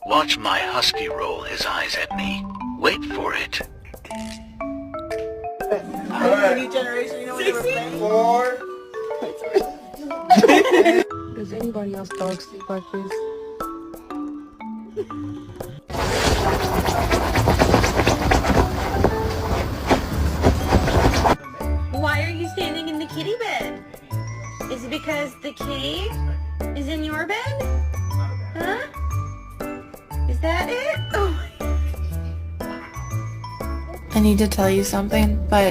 Watch my husky roll his eyes at me. Wait for it. New generation, you know what they were playing? 4. Does anybody else dog sleep like this? Why are you standing in the kitty bed? Is it because the cave is in your bed? Huh? Is that it? Oh. I need to tell you something, but